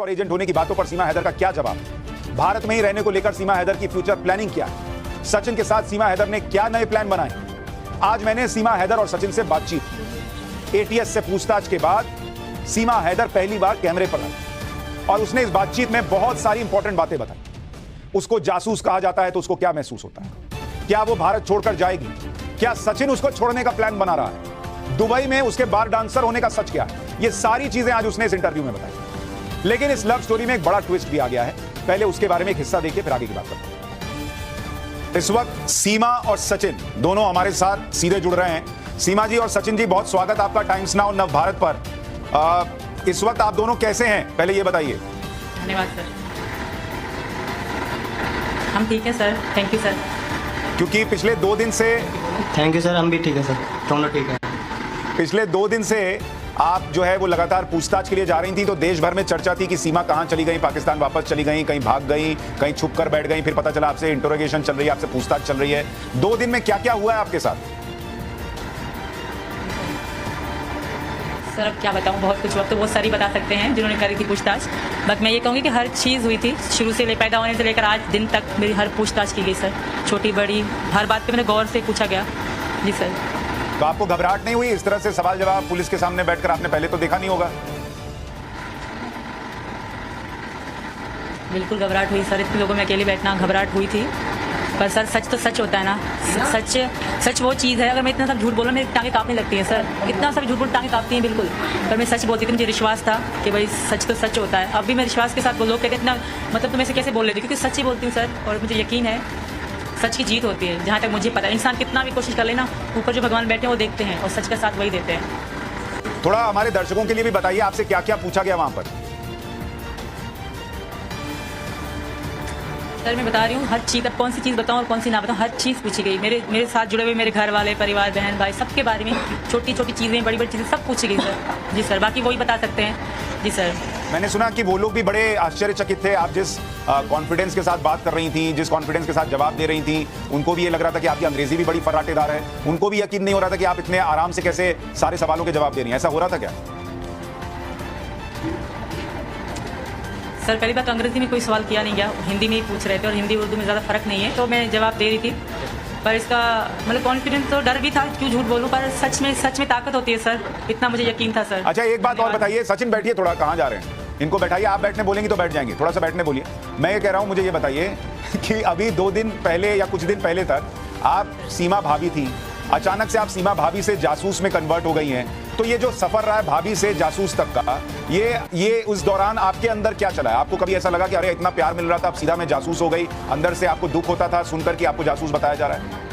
और एजेंट होने की बातों पर सीमा हैदर का क्या जवाब? भारत में ही रहने को लेकर सीमा हैदर की फ्यूचर प्लानिंग क्या है? सचिन के साथ सीमा हैदर ने क्या नए प्लान बनाए? आज मैंने सीमा हैदर और सचिन से बातचीत की। एटीएस से पूछताछ के बाद सीमा हैदर पहली बार कैमरे पर आई और उसने इस बातचीत में बहुत सारी इंपॉर्टेंट बातें बताई। उसको जासूस कहा जाता है तो उसको क्या महसूस होता है? क्या वो भारत छोड़कर जाएगी? क्या सचिन उसको छोड़ने का प्लान बना रहा है? दुबई में उसके बार डांसर होने का सच क्या है? ये सारी चीजें आज उसने इस इंटरव्यू में बताई। लेकिन इस लव स्टोरी में एक बड़ा ट्विस्ट भी आ गया है। पहले उसके बारे में एक हिस्सा देखिए, फिर आगे की बात करते हैं। इस वक्त सीमा और सचिन दोनों हमारे साथ सीधे जुड़ रहे हैं। सीमा जी और सचिन जी, बहुत स्वागत आपका टाइम्स नाउ नव भारत पर। इस वक्त आप दोनों कैसे हैं, पहले ये बताइए। धन्यवाद सर, हम ठीक है सर, थैंक यू सर। क्योंकि पिछले 2 दिन से थैंक यू सर, हम भी ठीक है सर, दोनों ठीक है। पिछले 2 दिन से आप जो है वो लगातार पूछताछ के लिए जा रही थी, तो देश भर में चर्चा थी कि सीमा कहां चली गई, पाकिस्तान वापस चली गई, कहीं भाग गई, कहीं छुप कर बैठ गई, फिर पता चला आपसे इंटरोगेशन चल रही है, आपसे पूछताछ चल रही है। 2 दिन में क्या क्या हुआ है आपके साथ? सर अब क्या बताऊं, बहुत कुछ वक्त तो बहुत सारी बता सकते हैं जिन्होंने करी थी पूछताछ। बट मैं ये कहूँगी कि हर चीज़ हुई थी, शुरू से पैदा होने से लेकर आज दिन तक मेरी हर पूछताछ की गई सर, छोटी बड़ी हर बात पे मैंने गौर से पूछा गया। जी सर। तो आपको घबराहट नहीं हुई? इस तरह से सवाल जवाब पुलिस के सामने बैठकर आपने पहले तो देखा नहीं होगा। बिल्कुल घबराहट हुई सर, इतने लोगों में अकेले बैठना घबराहट हुई थी। पर सर सच तो सच होता है ना, सच वो चीज़ है। अगर मैं इतना सब झूठ बोलूँ मेरी टांगें काँपने लगती हैं सर, इतना सब झूठ बोल टांगें काँपती हैं बिल्कुल। पर मैं सच बोलती थी, मुझे विश्वास था कि भाई सच तो सच होता है। अब भी मैं विश्वास के साथ लोग कहते इतना मतलब तुम ऐसे कैसे बोल लेती, क्योंकि सच ही बोलती हूँ सर, और मुझे यकीन है सच की जीत होती है। जहाँ तक मुझे पता है, इंसान कितना भी कोशिश कर लेना, ऊपर जो भगवान बैठे हैं वो देखते हैं और सच का साथ वही देते हैं। थोड़ा हमारे दर्शकों के लिए भी बताइए, आपसे क्या क्या पूछा गया वहां पर? सर मैं बता रही हूँ हर चीज़, अब कौन सी चीज़ बताऊँ और कौन सी ना बताऊँ, हर चीज़ पूछी गई। मेरे साथ जुड़े हुए मेरे घर वाले, परिवार, बहन भाई, सबके बारे में, छोटी छोटी चीज़ें, बड़ी बड़ी चीज़ें सब पूछी गई सर। जी सर, बाकी वही बता सकते हैं। जी सर। मैंने सुना कि वो लोग भी बड़े आश्चर्यचकित थे, आप जिस कॉन्फिडेंस के साथ बात कर रही थी, जिस कॉन्फिडेंस के साथ जवाब दे रही थी, उनको भी ये लग रहा था कि आपकी अंग्रेजी भी बड़ी फर्राटेदार है। उनको भी यकीन नहीं हो रहा था कि आप इतने आराम से कैसे सारे सवालों के जवाब दे रही हैं। ऐसा हो रहा था क्या? सर पहली बात तो अंग्रेजी में कोई सवाल किया नहीं गया, हिंदी में ही पूछ रहे थे, और हिंदी उर्दू में ज़्यादा फ़र्क नहीं है, तो मैं जवाब दे रही थी। पर इसका मतलब कॉन्फिडेंस तो डर भी था, क्यों झूठ बोलूं, पर सच में ताकत होती है सर, इतना मुझे यकीन था सर। अच्छा एक बात और बताइए, सचिन बैठिए, थोड़ा कहाँ जा रहे हैं? इनको बैठाइए, आप बैठने बोलेंगी तो बैठ जाएंगे, थोड़ा सा बैठने बोलिए। मैं ये कह रहा हूँ, मुझे ये बताइए कि अभी 2 दिन पहले या कुछ दिन पहले तक आप सीमा भाभी थी, अचानक से आप सीमा भाभी से जासूस में कन्वर्ट हो गई हैं। तो ये जो सफर रहा है भाभी से जासूस तक का, ये उस दौरान आपके अंदर क्या चला है? आपको कभी ऐसा लगा कि अरे इतना प्यार मिल रहा था, अब सीधा मैं जासूस हो गई? अंदर से आपको दुख होता था सुनकर कि आपको जासूस बताया जा रहा है?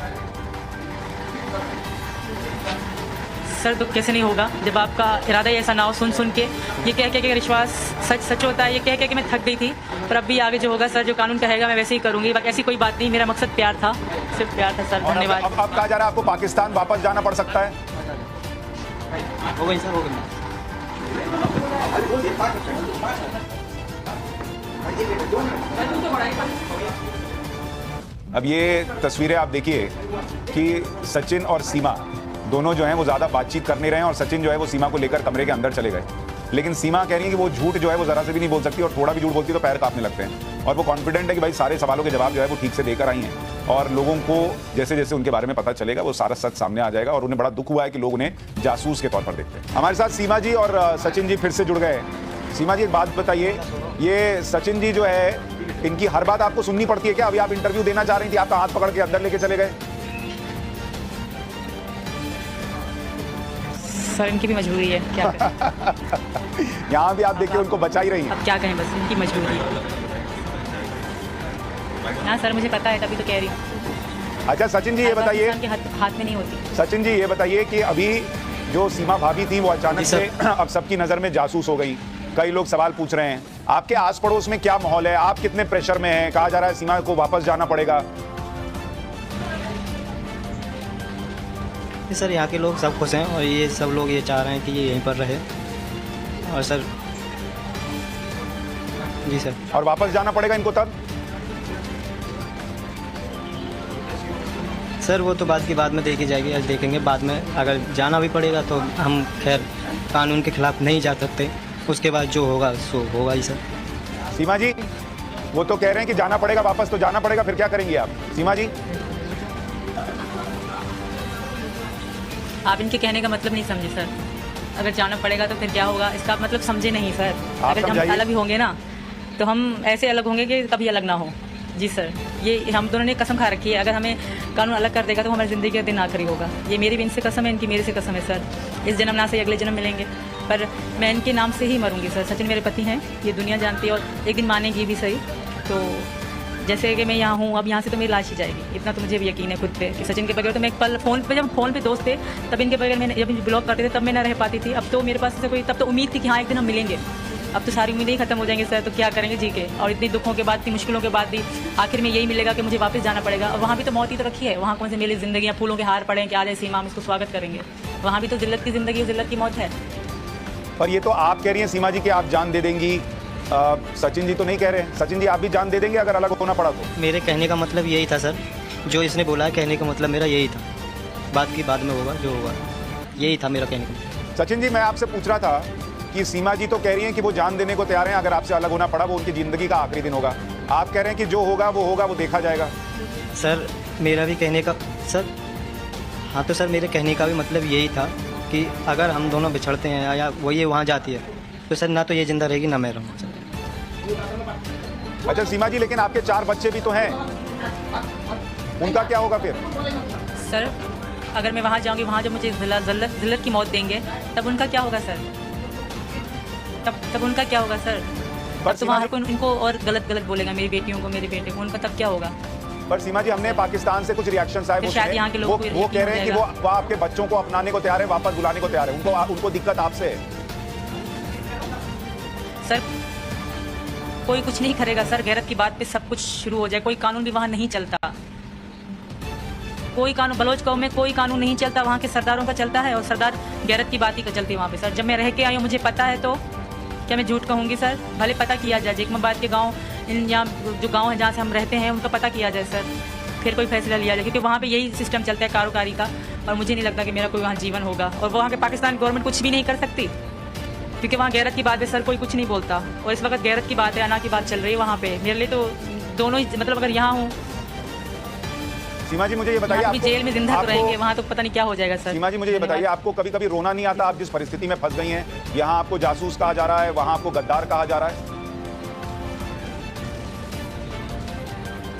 सर दुख कैसे नहीं होगा जब आपका इरादा ही ऐसा ना हो। सुन के ये कह के विश्वास सच होता है, ये कह के मैं थक गई थी। पर अब भी आगे जो होगा सर, जो कानून कहेगा मैं वैसे ही करूंगी। बाकी ऐसी कोई बात नहीं, मेरा मकसद प्यार था, सिर्फ प्यार था सर। धन्यवाद। अब कहा जा रहा है आपको पाकिस्तान वापस जाना पड़ सकता है? हो गई सर, हो गई। अब ये तस्वीरें आप देखिए कि सचिन और सीमा दोनों जो हैं वो ज़्यादा बातचीत कर नहीं रहे हैं, और सचिन जो है वो सीमा को लेकर कमरे के अंदर चले गए। लेकिन सीमा कह रही है कि वो झूठ जो है वो ज़रा से भी नहीं बोल सकती, और थोड़ा भी झूठ बोलती तो पैर कांपने लगते हैं। और वो कॉन्फिडेंट है कि भाई सारे सवालों के जवाब जो है वो ठीक से देकर आई हैं, और लोगों को जैसे जैसे उनके बारे में पता चलेगा वो सारा सच सामने आ जाएगा। और उन्हें बड़ा दुख हुआ है कि लोग उन्हें जासूस के तौर पर देखते हैं। हमारे साथ सीमा जी और सचिन जी फिर से जुड़ गए। सीमा जी एक बात बताइए, ये सचिन जी जो है इनकी हर बात आपको सुननी पड़ती है क्या? अभी आप इंटरव्यू देना चाह रही थी, आपका हाथ पकड़ के अंदर लेके चले गए। सर इनकी भी मजबूरी है, क्या करें? यहाँ भी आप देखिए उनको बचा ही रही हैं। अब क्या कहें, बस इनकी मजबूरी है। हाँ सर मुझे पता है, तभी तो कह रही हूँ। अच्छा सचिन जी ये बताइए, हाथ में नहीं होती। सचिन जी ये बताइए कि अभी जो सीमा भाभी थी वो अचानक से अब सबकी नज़र में जासूस हो गई, कई लोग सवाल पूछ रहे हैं। आपके आस पड़ोस में क्या माहौल है? आप कितने प्रेशर में हैं? कहा जा रहा है सीमा को वापस जाना पड़ेगा। सर यहाँ के लोग सब खुश हैं, और ये सब लोग ये चाह रहे हैं कि ये यहीं पर रहे। और सर जी सर। और वापस जाना पड़ेगा इनको तब? सर वो तो बात की बाद में देखी जाएगी, आज देखेंगे बाद में। अगर जाना भी पड़ेगा तो हम खैर कानून के खिलाफ नहीं जा सकते, उसके बाद जो होगा सो होगा ही सर। सीमा जी, वो तो कह रहे हैं कि जाना पड़ेगा वापस, तो जाना पड़ेगा, फिर क्या करेंगे आप? सीमा जी, आप इनके कहने का मतलब नहीं समझे सर। अगर जाना पड़ेगा तो फिर क्या होगा, इसका आप मतलब समझे नहीं सर। अगर हम समझाइए। अलग भी होंगे ना, तो हम ऐसे अलग होंगे कि कभी अलग ना हो। जी सर, ये हम दोनों ने कसम खा रखी है, अगर हमें कानून अलग कर देगा तो हमारी ज़िंदगी का दिन आखिरी होगा। ये मेरी भी इनसे कसम है, इनकी मेरे से कसम है सर। इस जन्म ना से अगले जन्म मिलेंगे, पर मैं इनके नाम से ही मरूंगी सर। सचिन मेरे पति हैं, ये दुनिया जानती है, और एक दिन मानेगी भी सही। तो जैसे कि मैं यहाँ हूँ, अब यहाँ से तो मेरी लाश ही जाएगी, इतना तो मुझे भी यकीन है खुद पे कि सचिन के बगैर तो मैं एक पल फ़ोन पे, जब फ़ोन पे दोस्त थे तब इनके बगैर मैंने, जब ब्लॉक करते थे तब मैं ना रह पाती थी। अब तो मेरे पास से कोई, तब तो उम्मीद थी कि हाँ एक दिन हम मिलेंगे। अब तो सारी उम्मीदें ही खत्म हो जाएंगे सर, तो क्या करेंगे जी के। और इतनी दुखों के बाद, इतनी मुश्किलों के बाद भी आखिर में यही मिलेगा कि मुझे वापस जाना पड़ेगा। और वहाँ भी तो मौत ही तो रखी है, वहाँ कौन से मेरी ज़िंदगी या फूलों के हार पड़े हैं कि आ जाए सीमा, हम इसको स्वागत करेंगे। वहाँ भी तो जिल्लत की ज़िंदगी और जिल्लत की मौत है। पर ये तो आप कह रही हैं सीमा जी कि आप जान दे देंगी, सचिन जी तो नहीं कह रहे हैं। सचिन जी, आप भी जान दे देंगे अगर अलग होना पड़ा तो? मेरे कहने का मतलब यही था सर, जो इसने बोला है, कहने का मतलब मेरा यही था। बात की बाद में होगा जो होगा, यही था मेरा कहने का। सचिन जी, मैं आपसे पूछ रहा था कि सीमा जी तो कह रही हैं कि वो जान देने को तैयार हैं, अगर आपसे अलग होना पड़ा वो उनकी ज़िंदगी का आखिरी दिन होगा। आप कह रहे हैं कि जो होगा, वो देखा जाएगा। सर मेरा भी कहने का सर, हाँ तो सर मेरे कहने का भी मतलब यही था कि अगर हम दोनों बिछड़ते हैं या वो ये वहाँ जाती है, तो सर ना तो ये ज़िंदा रहेगी ना मैं रहूँगा सर। अच्छा सीमा जी, लेकिन आपके 4 बच्चे भी तो हैं, उनका क्या होगा फिर? सर अगर मैं वहाँ जाऊँगी, वहाँ जब मुझे जिल्लत की मौत देंगे, तब उनका क्या होगा सर? तब उनका क्या होगा सर? पर तो वहाँ हर कोई इनको और गलत बोलेगा, मेरी बेटियों को, मेरे बेटे को, उनका तब क्या होगा? पर सीमा जी, हमने पाकिस्तान से कुछ रिएक्शन आए, फिर शायद यहाँ के लोगों को वो कह रहे हैं कि वो आपके बच्चों को अपनाने को तैयार है, वापस बुलाने को तैयार है। उनको दिक्कत आपसे है। सर कोई कुछ नहीं करेगा सर, गैरत की बात पे सब कुछ शुरू हो जाए। कोई कानून भी वहाँ नहीं चलता, कोई कानून बलोच गांव में कोई कानून नहीं चलता, वहाँ के सरदारों का चलता है, और सरदार गैरत की बात ही का चलती है वहाँ पे सर। जब मैं रह के आई हूँ, मुझे पता है, तो क्या मैं झूठ कहूँगी सर? भले पता किया जाए, जेकमाबाद के गाँव, इन यहाँ जो गाँव है जहाँ से हम रहते हैं, उनका पता किया जाए सर, फिर कोई फैसला लिया जाए, क्योंकि वहाँ पे यही सिस्टम चलता है कारोबारी का। और मुझे नहीं लगता कि मेरा कोई वहाँ जीवन होगा, और वहाँ के पाकिस्तान गवर्नमेंट कुछ भी नहीं कर सकती, क्योंकि वहाँ गैरत की बात है सर, कोई कुछ नहीं बोलता। और इस वक्त गैरत की बात है, अना की बात चल रही है वहाँ पे। मेरे लिए तो दोनों ही, मतलब अगर यहाँ हूँ, सीमा जी मुझे ये बताइए, आप जेल में जिंदा तो रहेंगे, वहाँ तो पता नहीं क्या हो जाएगा सर। सीमा जी मुझे ये बताइए, आपको कभी कभी रोना नहीं आता? आप जिस परिस्थिति में फंस गई हैं, यहाँ आपको जासूस कहा जा रहा है, वहाँ आपको गद्दार कहा जा रहा है।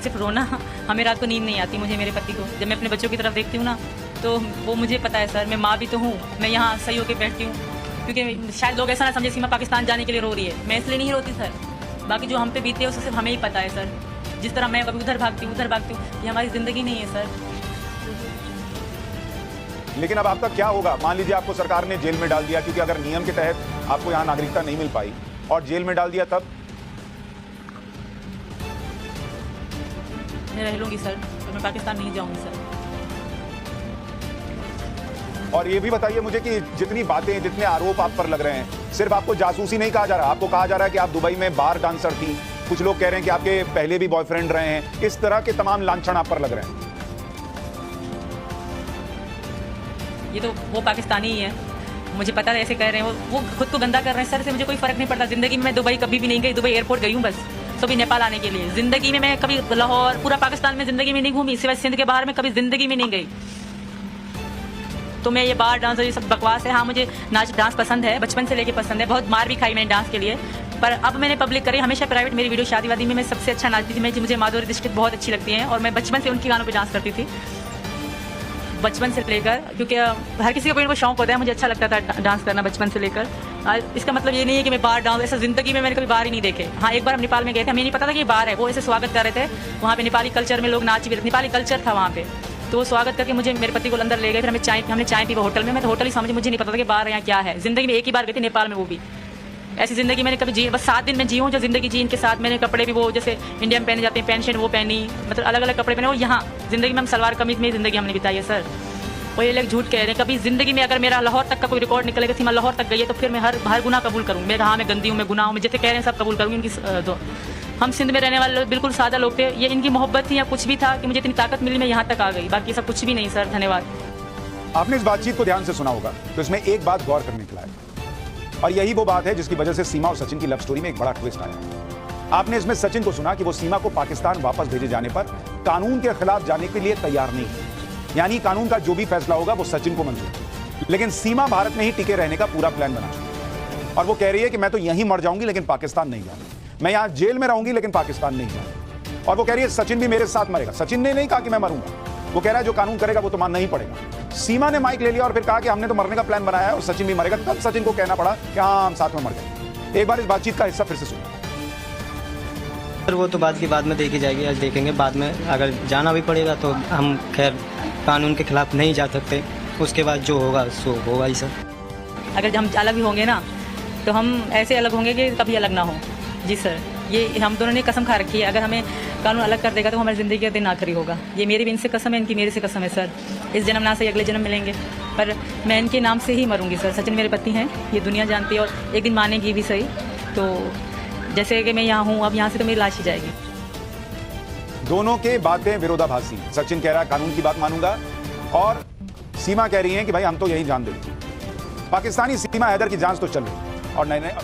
सिर्फ रोना, हमें रात को नींद नहीं आती मुझे, मेरे पति को। जब मैं अपने बच्चों की तरफ देखती हूँ ना, तो वो मुझे पता है सर, मैं माँ भी तो हूँ, मैं यहाँ सही होकर बैठती हूँ, क्योंकि शायद लोग ऐसा ना समझे सीमा पाकिस्तान जाने के लिए रो रही है। मैं इसलिए नहीं रोती सर, बाकी जो हम पे बीते है उससे सिर्फ हमें ही पता है सर। जिस तरह मैं कभी उधर भागती हूँ, ये हमारी ज़िंदगी नहीं है सर। लेकिन अब आपका क्या होगा? मान लीजिए आपको सरकार ने जेल में डाल दिया, क्योंकि अगर नियम के तहत आपको यहाँ नागरिकता नहीं मिल पाई, और जेल में डाल दिया, तब मैं रह लूँगी सर, तो मैं पाकिस्तान नहीं जाऊँगी सर। और ये भी बताइए मुझे कि जितनी बातें, जितने आरोप आप पर लग रहे हैं, सिर्फ आपको जासूसी नहीं कहा जा रहा, आपको कहा जा रहा है कि आप दुबई में बार डांसर थी, कुछ लोग कह रहे हैं कि आपके पहले भी बॉयफ्रेंड रहे हैं, इस तरह के तमाम लांछन आप पर लग रहे हैं। ये तो वो पाकिस्तानी ही है, मुझे पता है ऐसे कह रहे हैं, वो खुद को गंदा कर रहे हैं सर। से मुझे कोई फर्क नहीं पड़ता, जिंदगी में मैं दुबई कभी भी नहीं गई, दुबई एयरपोर्ट गई हूँ बस, तो भी नेपाल आने के लिए। जिंदगी में मैं कभी लाहौर, पूरा पाकिस्तान में जिंदगी में नहीं घूमी, सिवाय सिंध के बाहर में कभी जिंदगी में नहीं गई। तो मैं ये बार डांस और ये सब बकवास है। हाँ, मुझे डांस पसंद है, बचपन से लेके पसंद है, बहुत मार भी खाई मैंने डांस के लिए, पर अब मैंने पब्लिक करी। हमेशा प्राइवेट मेरी वीडियो शादी वादी में मैं सबसे अच्छा नाचती थी, मुझे माधुरी दीक्षित बहुत अच्छी लगती हैं, और मैं बचपन से उनके गानों पे डांस करती थी, बचपन से लेकर, क्योंकि हर किसी को कोई शौक होता है, मुझे अच्छा लगता था डांस करना बचपन से लेकर। इसका मतलब ये नहीं है कि मैं बार डांस, ऐसा जिंदगी में मैंने कभी बार ही नहीं देखे। हाँ, एक बार हम नेपाल में गए थे, हमें नहीं पता था कि ये बार है, वो ऐसे स्वागत कर रहे थे वहाँ पे, नेपाली कल्चर में लोग नाच भी रहे, नेपाली कल्चर था वहाँ पे, तो वो स्वागत करके मुझे, मेरे पति को अंदर ले गए, फिर हमने चाय पी वो होटल में। मैं तो होटल ही समझी, मुझे नहीं पता था कि बार यहाँ क्या है। जिंदगी में एक ही बार गई थी नेपाल में, वो भी ऐसी जिंदगी मैंने कभी जी, बस 7 दिन में जी हूँ जो जिंदगी जी। इनके साथ मैंने कपड़े भी वो जैसे इंडिया में पहने जाते हैं, पैंट शर्ट वो पहनी, मतलब अलग अलग कपड़े पहने, और यहाँ जिंदगी में हम सलवार कमीज में जिंदगी हमने बिताई है सर। वो ये लोग झूठ कह रहे हैं, कभी जिंदगी में अगर मेरा लाहौर तक का कोई रिकॉर्ड निकलेगा, सीमा लाहौर तक गई है, तो फिर मैं हर गुनाह कबूल करूँगी। मैं हाँ, मैं गंदी हूँ, मैं गुनाह हूँ, मैं जैसे कह रहे हैं सब कबूल करूँगी उनकी। तो हम सिंध में रहने वाले लोग बिल्कुल सादा लोग थे, ये इनकी मोहब्बत थी या कुछ भी था कि मुझे इतनी ताकत मिली, मैं यहाँ तक आ गई, बाकी सब कुछ भी नहीं सर। धन्यवाद। आपने इस बातचीत को ध्यान से सुना होगा, तो इसमें एक बात गौर करने के लायक, और यही वो बात है जिसकी वजह से सीमा और सचिन की लव स्टोरी में एक बड़ा ट्विस्ट आया है। आपने इसमें सचिन को सुना कि वो सीमा को पाकिस्तान वापस भेजे जाने पर कानून के खिलाफ जाने के लिए तैयार नहीं है, यानी कानून का जो भी फैसला होगा वो सचिन को मंजूर है। लेकिन सीमा भारत में ही टिके रहने का पूरा प्लान बना चुकी है और वो कह रही है कि मैं तो यहीं मर जाऊंगी लेकिन पाकिस्तान नहीं जाऊंगी, मैं यहां जेल में रहूंगी लेकिन पाकिस्तान नहीं जाऊंगी। और वो कह रही है सचिन भी मेरे साथ मरेगा। सचिन ने नहीं कहा कि मैं मरूंगा, वो कह रहा है जो कानून करेगा वो तो मानना ही पड़ेगा। सीमा ने माइक ले लिया और फिर कहा कि हमने तो मरने का प्लान बनाया है और सचिन भी मरेगा। तब सचिन को कहना पड़ा कि हाँ हम साथ में मर गए। एक बार इस बातचीत का हिस्सा फिर से सुनो। सर वो तो बात की बाद में देखी जाएगी, आज देखेंगे बाद में। अगर जाना भी पड़ेगा तो हम खैर कानून के खिलाफ नहीं जा सकते, उसके बाद जो होगा सो होगा ही सर। अगर हम अलग भी होंगे ना तो हम ऐसे अलग होंगे कि कभी अलग ना हो। जी सर, ये हम दोनों ने कसम खा रखी है, अगर हमें कानून अलग कर देगा तो हमारी ज़िंदगी का दिन आखिरी होगा। ये मेरी भी इनसे कसम है, इनकी मेरे से कसम है सर। इस जन्म ना से अगले जन्म मिलेंगे, पर मैं इनके नाम से ही मरूंगी सर। सचिन मेरे पति हैं, ये दुनिया जानती है और एक दिन मानेगी भी सही। तो जैसे कि मैं यहाँ हूँ, अब यहाँ से तो मेरी लाश ही जाएगी। दोनों के बातें विरोधाभासी। सचिन कह रहा है कानून की बात मानूंगा और सीमा कह रही है कि भाई हम तो यही जान देंगे। पाकिस्तानी सीमा हैदर की जांच तो चल रही है और नए नए